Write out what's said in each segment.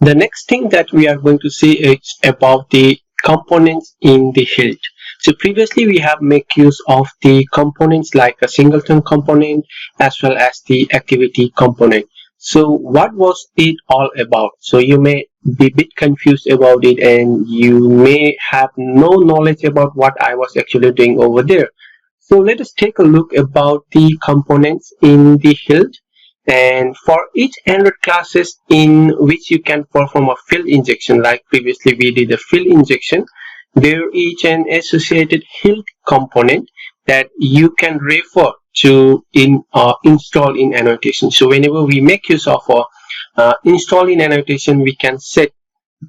The next thing that we are going to see is about the components in the Hilt. So previously we have made use of the components like a singleton component as well as the activity component. So what was it all about? So you may be a bit confused about it and you may have no knowledge about what I was actually doing over there. So let us take a look about the components in the Hilt. And for each Android classes in which you can perform a field injection, like previously we did a field injection, there is an associated Hilt component that you can refer to in install in annotation. So whenever we make use of install in annotation, we can set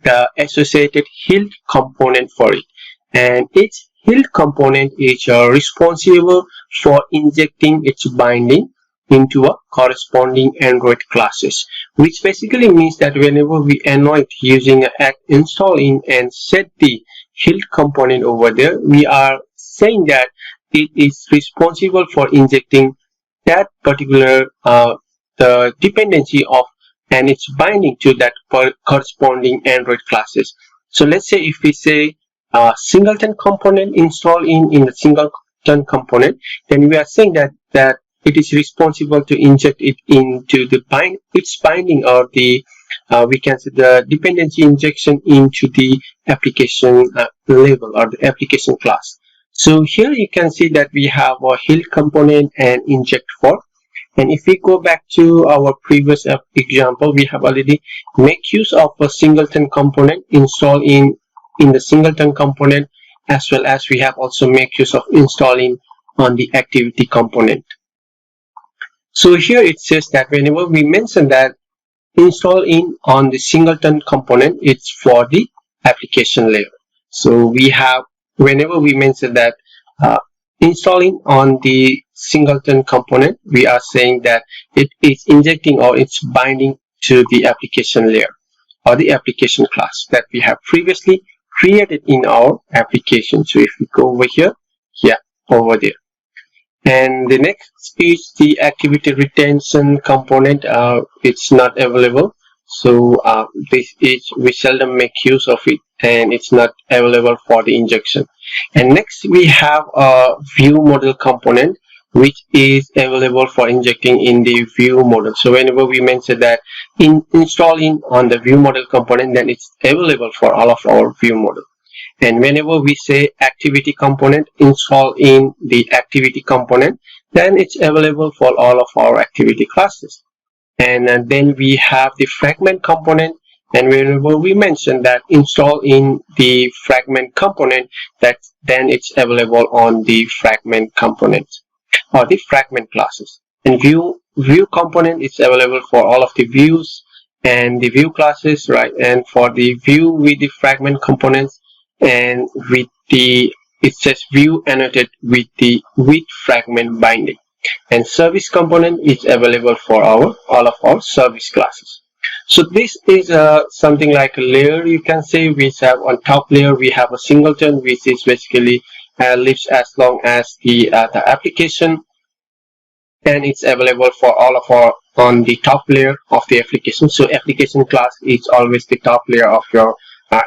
the associated Hilt component for it, and each Hilt component is responsible for injecting its binding into a corresponding Android classes, which basically means that whenever we anoint using act install in and set the Hilt component over there, we are saying that it is responsible for injecting that particular the dependency of and its binding to that corresponding Android classes. So let's say if we say singleton component install in the singleton component, then we are saying that it is responsible to inject it into the its binding, or the we can say the dependency injection into the application level or the application class. So here you can see that we have a Hilt component and inject for. And if we go back to our previous example, we have already make use of a singleton component install in the singleton component, as well as we have also make use of installing on the activity component. So here it says that whenever we mention that install in on the singleton component, it's for the application layer. So we have, whenever we mention that installing on the singleton component, we are saying that it is injecting or it's binding to the application layer or the application class that we have previously created in our application. So if we go over here, yeah, over there. And the next is the activity retention component. It's not available, so this is, we seldom make use of it, and it's not available for the injection. And next we have a view model component, which is available for injecting in the view model. So whenever we mention that installing on the view model component, then it's available for all of our view model. And whenever we say activity component install in the activity component, then it's available for all of our activity classes. And then we have the fragment component, and whenever we mention that install in the fragment component, that then it's available on the fragment component or the fragment classes. And view component is available for all of the views and the view classes, right? And for the view with the fragment components, and with the, it says view annotated with the with fragment binding. And service component is available for all of our service classes. So this is something like a layer, you can say. We have on top layer we have a singleton, which is basically lives as long as the application, and it's available for all of our on the top layer of the application. So application class is always the top layer of your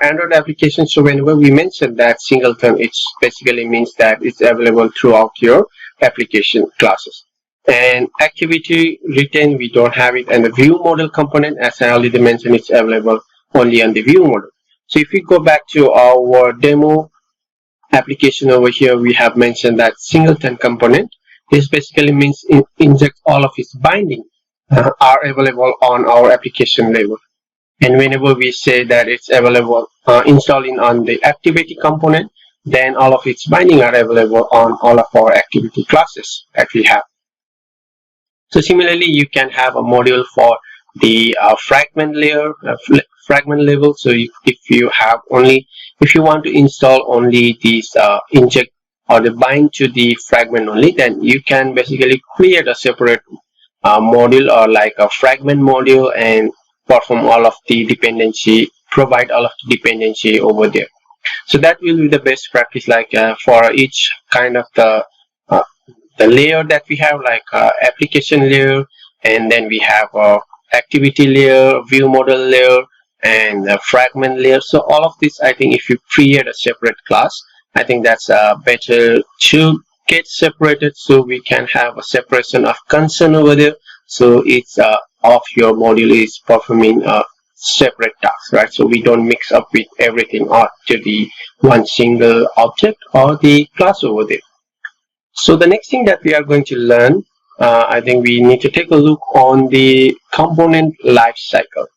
Android application. So whenever we mention that singleton, it basically means that it's available throughout your application classes. And activity retain, we don't have it. And the view model component, as I already mentioned, it's available only on the view model. So if we go back to our demo application over here, we have mentioned that singleton component. This basically means inject all of its binding are available on our application level. And whenever we say that it's available installing on the activity component, then all of its binding are available on all of our activity classes that we have. So similarly, you can have a module for the fragment layer, fragment level. So if you want to install only these inject or the bind to the fragment only, then you can basically create a separate module or like a fragment module and perform all of the dependency, provide all of the dependency over there. So that will be the best practice, like for each kind of the layer that we have, like application layer, and then we have activity layer, view model layer, and fragment layer. So all of this, I think if you create a separate class, I think that's better to get separated, so we can have a separation of concern over there. So it's of your module is performing a separate task, right? So we don't mix up with everything or to the one single object or the class over there. So the next thing that we are going to learn, I think we need to take a look on the component life cycle.